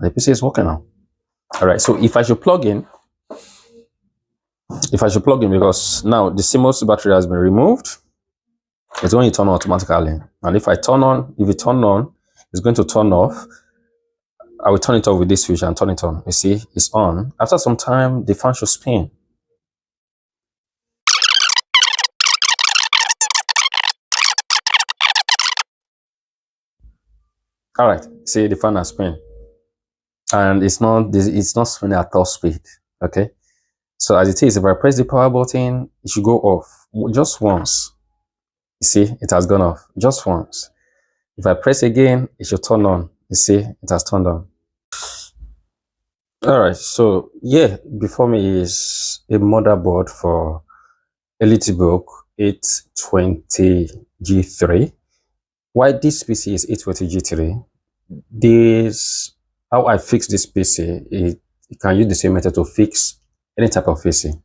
The PC is working now. All right, so if I should plug in, because now the CMOS battery has been removed, it's going to turn on automatically. And if it turn on, it's going to turn off. I will turn it off with this switch and turn it on. You see, it's on. After some time, the fan should spin. All right, see, the fan has spin, and it's not spinning at top speed. Okay, so as it is, if I press the power button, it should go off just once. You see, it has gone off just once. If I press again, it should turn on. You see, it has turned on. All right, so yeah, before me is a motherboard for EliteBook 820G3. Why this PC is 820G3? This, how I fix this PC, you can use the same method to fix any type of PC.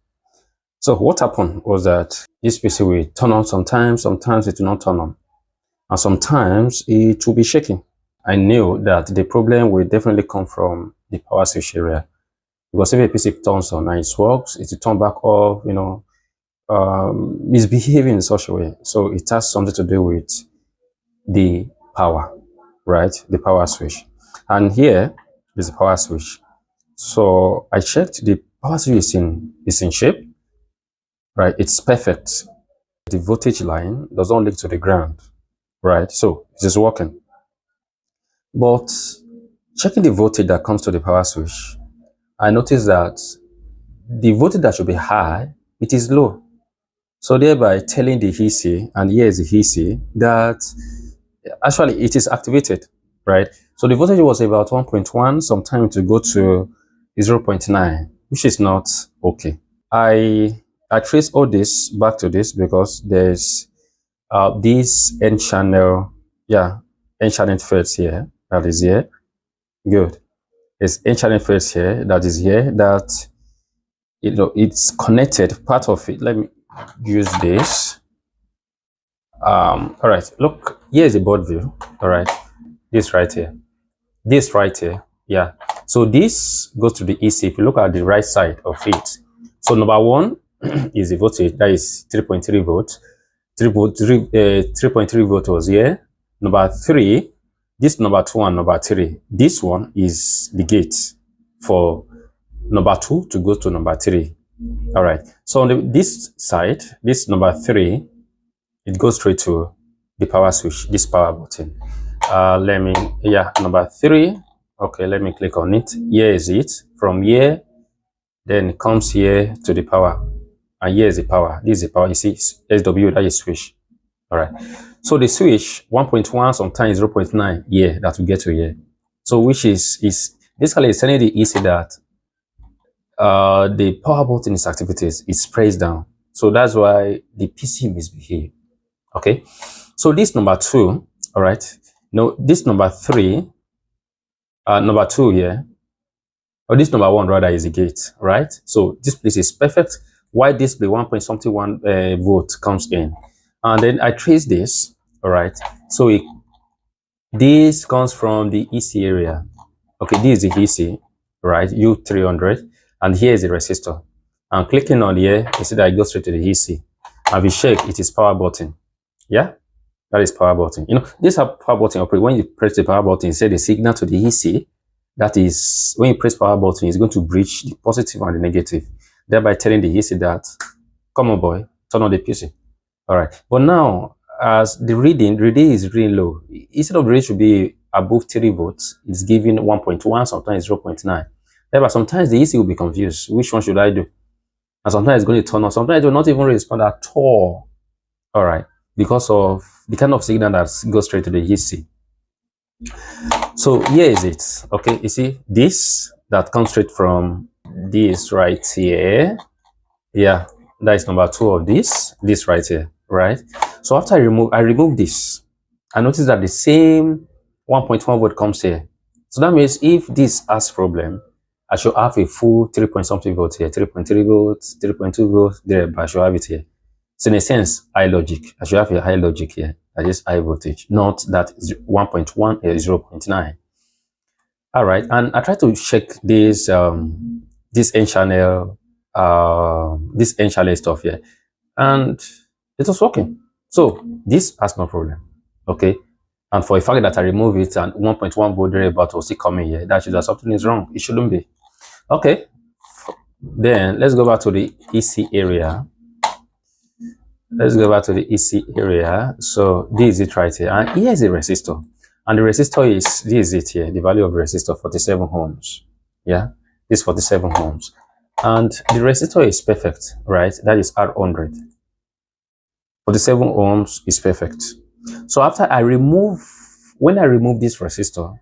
So what happened was that this PC will turn on sometimes it will not turn on, and sometimes it will be shaking. I knew that the problem will definitely come from the power switch area, because if a PC turns on and it works, it will turn back off, misbehaving in such a way. So it has something to do with the power, right? The power switch. And here is the power switch. So I checked, the power switch is in shape, right? It's perfect. The voltage line does not link to the ground, right? So it is working. But checking the voltage that comes to the power switch, I noticed that the voltage that should be high, it is low. So thereby telling the EC, and here is the EC, that actually it is activated, right? So the voltage was about 1.1, sometimes to go to 0.9, which is not okay. I trace all this back to this because there's this N channel, N channel first here, that is here. Good. There's N channel first here, that is here, that it's connected, part of it. Let me use this. All right, look, here is the board view. All right, this right here, yeah. So this goes to the EC. If you look at the right side of it, so number one is the voltage, that is 3.3 volts. 3.3 volt was here. Number three, this number two and number three, this one is the gate for number two to go to number three. All right, so on this side, this number three, it goes straight to the power switch, this power button. Number three. Okay, let me click on it. Here is it. From here, then it comes here to the power. And here is the power. This is the power. You see, SW, that is switch. All right. So the switch, 1.1, sometimes 0.9, yeah, that will get to here. So which is basically it's telling the EC that the power button is activated, it's pressed down. So that's why the PC misbehave. Okay. So this number two, all right. No, this number three, number two here, or this number one rather, is the gate, right? So this place is perfect. Why display 1.1 volt comes in, and then I trace this. All right. So this comes from the EC area. Okay, this is the EC, right? U300, and here is the resistor. And clicking on here, you see that it goes straight to the EC. And if you check, it is power button. Yeah, that is power button. This is how power button operates. When you press the power button, set the signal to the EC. That is, when you press power button, it's going to bridge the positive and the negative, thereby telling the EC that, come on boy, turn on the PC. All right. But now, as the reading is really low. Instead of the reading should be above 3 volts, it's giving 1.1, sometimes 0.9. Thereby, sometimes the EC will be confused. Which one should I do? And sometimes it's going to turn on. Sometimes it will not even respond at all. All right. Because of the kind of signal that goes straight to the EC. So here is it. Okay, you see this that comes straight from this right here. Yeah, that is number two of this right here, right? So after I remove this, I notice that the same 1.1 volt comes here. So that means if this has problem, I should have a full 3 point something volt here, 3.3 volts, 3.2 volts there, but I should have it here. So in a sense, high logic. I should have a high logic here. That is high voltage, not that 1.1 or 0.9. All right, and I try to check this N channel, this N channel stuff here, and it was working. So this has no problem. Okay, and for a fact that I remove it and 1.1 volt but was still coming here, that shows that something is wrong. It shouldn't be. Okay, then let's go back to the EC area. Let's go back to the EC area. So this is it right here, and here is the resistor, and the resistor is, this is it here, the value of the resistor 47 ohms. Yeah, this 47 ohms, and the resistor is perfect, right? That is R100. 47 ohms is perfect. So after I remove, when I remove this resistor,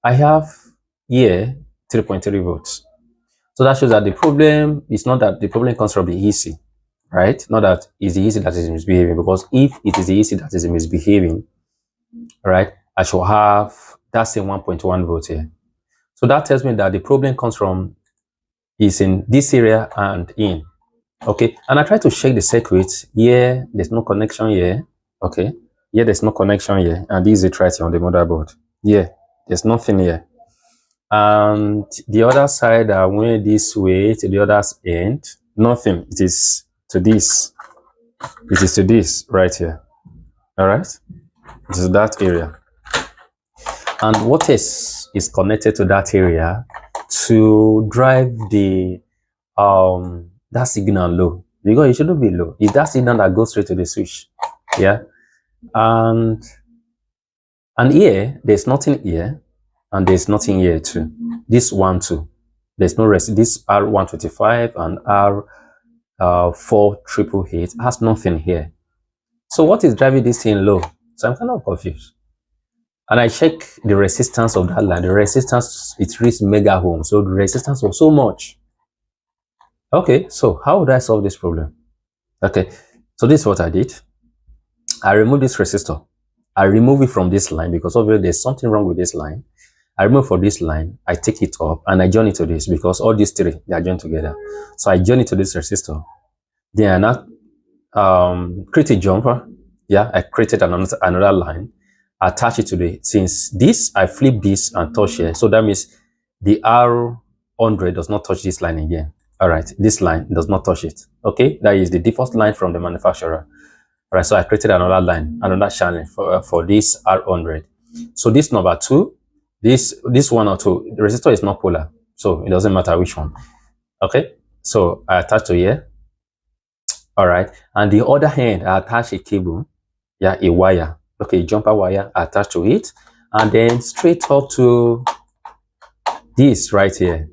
I have here 3.3 volts. So that shows that the problem is not that the problem comes from the EC, right? Not that it's the EC that is misbehaving, because if it is the EC that is misbehaving, right, I should have that same 1.1 volt here. So that tells me that the problem comes from, is in this area and in. Okay, and I try to check the circuit. Here, there's no connection here. Okay, here there's no connection here, and this is it right here on the motherboard. Here, there's nothing here. And the other side, I went this way to the other end, nothing. It is to this. It is to this right here. All right, it is that area. And what is connected to that area to drive the that signal low, because it shouldn't be low. It's that signal that goes straight to the switch. Yeah, and here there's nothing here, and there's nothing here too. This one too, there's no rest. This R125 and R4888 has nothing here. So what is driving this thing low? So I'm kind of confused. And I check the resistance of that line. The resistance, it reached mega ohm. So the resistance was so much. Okay, so how would I solve this problem? Okay, so this is what I did. I removed this resistor. I remove it from this line because obviously there's something wrong with this line. I remove from this line, I take it up and I join it to this, because all these three, they are joined together. So I join it to this resistor. Then I now create a jumper. Yeah, I created another line, attach it to the, since this, I flip this and touch here. So that means the R100 does not touch this line again. All right, this line does not touch it. Okay, that is the default line from the manufacturer. All right, so I created another line, another channel for this R100. So this number 2, this 1 or 2, the resistor is not polar, so it doesn't matter which one. Okay, so I attach to here. All right, and the other hand, I attach a cable, yeah, a wire, okay, jumper wire, I attach to it, and then straight up to this right here.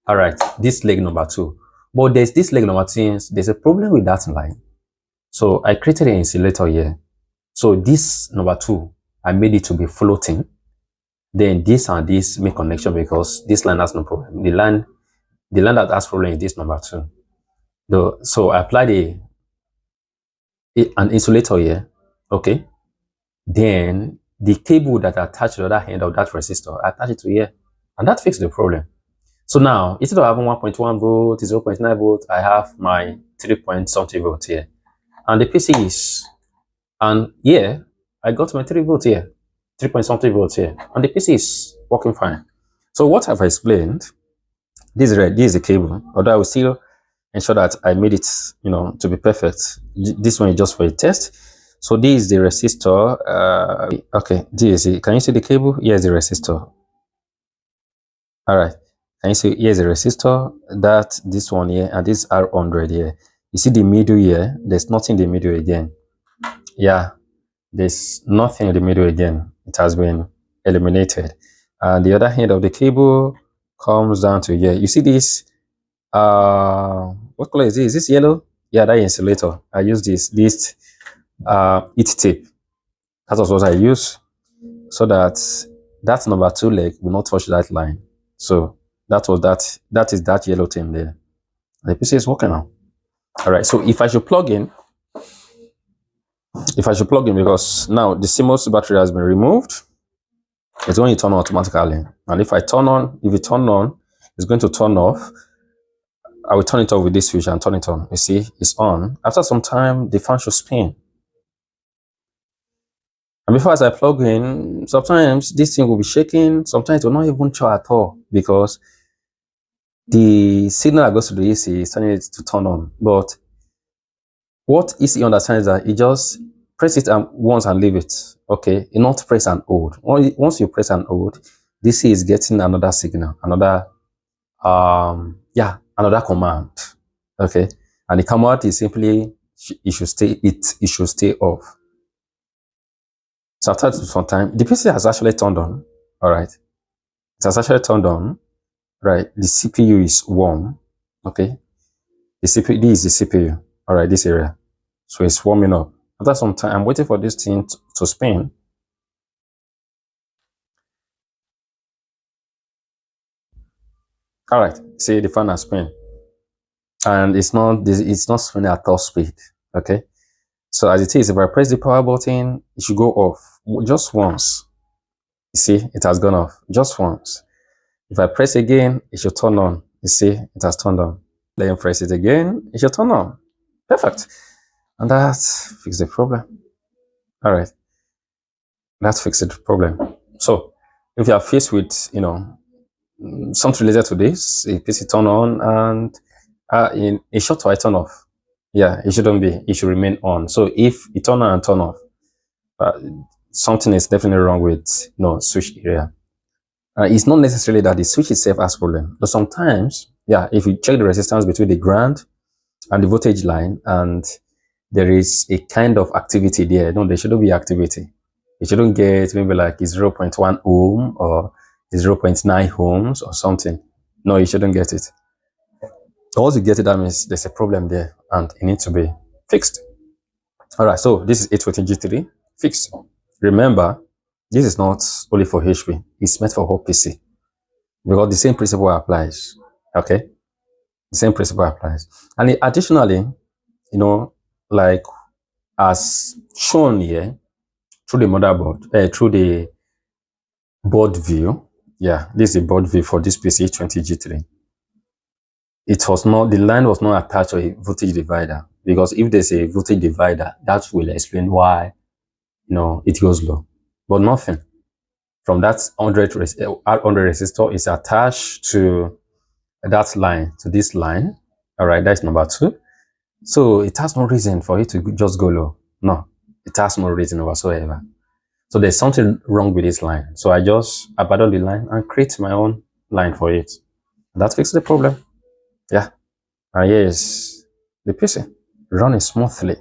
All right, this leg number 2. But there's this leg number 2, there's a problem with that line. So I created an insulator here. So this number 2, I made it to be floating. Then this and this make connection because this line has no problem. The line that has problem is this number 2. So I applied an insulator here. Okay. Then the cable that I attached to the other end of that resistor, I attach it to here, and that fixed the problem. So now, instead of having 1.1 volt, 0.9 volt, I have my 3-point-something volt here. And the PC is, and here, I got my 3 volt here, 3-point-something volts here, and the PC is working fine. So what have I explained? This is the cable, although I will still ensure that I made it, to be perfect. This one is just for a test. So this is the resistor. Okay, this is it. Can you see the cable? Here's the resistor. All right. Can you see? Here's the resistor. This one here, and this R100 here. You see the middle here? There's nothing in the middle again. Yeah, there's nothing in the middle again. It has been eliminated. And the other end of the cable comes down to here. You see this? What color is this? Is this yellow? Yeah, that insulator. I use this heat tape. That was what I use, so that number 2 leg will not touch that line. So that is that yellow thing there. The PC is working now. All right, so if I should plug in, because now the CMOS battery has been removed, it's going to turn on automatically. And if it turn on, it's going to turn off. I will turn it off with this switch and turn it on. You see, it's on. After some time, the fan should spin. And before as I plug in, sometimes this thing will be shaking, sometimes it will not even show at all because the signal that goes to the AC is telling it to turn on. But what EC understands is that you just press it once and leave it. Okay, you not press and hold. Once you press and hold, DC is getting another signal, another another command. Okay, and the command is simply it should stay off. So after some time, the PC has actually turned on. All right, it has actually turned on. Right, the CPU is warm. Okay, the CPU, this is the CPU. All right, this area, so it's warming up. After some time, I'm waiting for this thing to spin. All right, see the fan has spin, and it's not spinning at top speed. Okay, so as it is, if I press the power button, it should go off just once. You see, it has gone off just once. If I press again, it should turn on. You see, it has turned on. Then press it again, it should turn on. Perfect, and that fixes the problem. All right, that fixes the problem. So if you are faced with something related to this, a PC turn on and in a short while turn off. Yeah, it shouldn't be. It should remain on. So if it turn on and turn off, uh, something is definitely wrong with switch area. It's not necessarily that the switch itself has problem, but sometimes, yeah, if you check the resistance between the ground and the voltage line, and there is a kind of activity there. No, there shouldn't be activity. You shouldn't get maybe like 0.1 ohm or 0.9 ohms or something. No, you shouldn't get it. Once you get it, that means there's a problem there and it needs to be fixed. All right, so this is 820G3 fixed. Remember, this is not only for HP, it's meant for whole PC because the same principle applies. Okay, the same principle applies. And additionally, like as shown here through the motherboard, through the board view. Yeah, this is the board view for this PC 20G3. It was not, the line was not attached to a voltage divider because if there's a voltage divider, that will explain why, it goes low. But nothing from that 100 resistor is attached to that line, to this line. All right, that's number 2. So it has no reason for it to just go low. No, it has no reason whatsoever. So there's something wrong with this line. So I just abandon the line and create my own line for it. That fixes the problem. Yeah. And here is the PC running smoothly.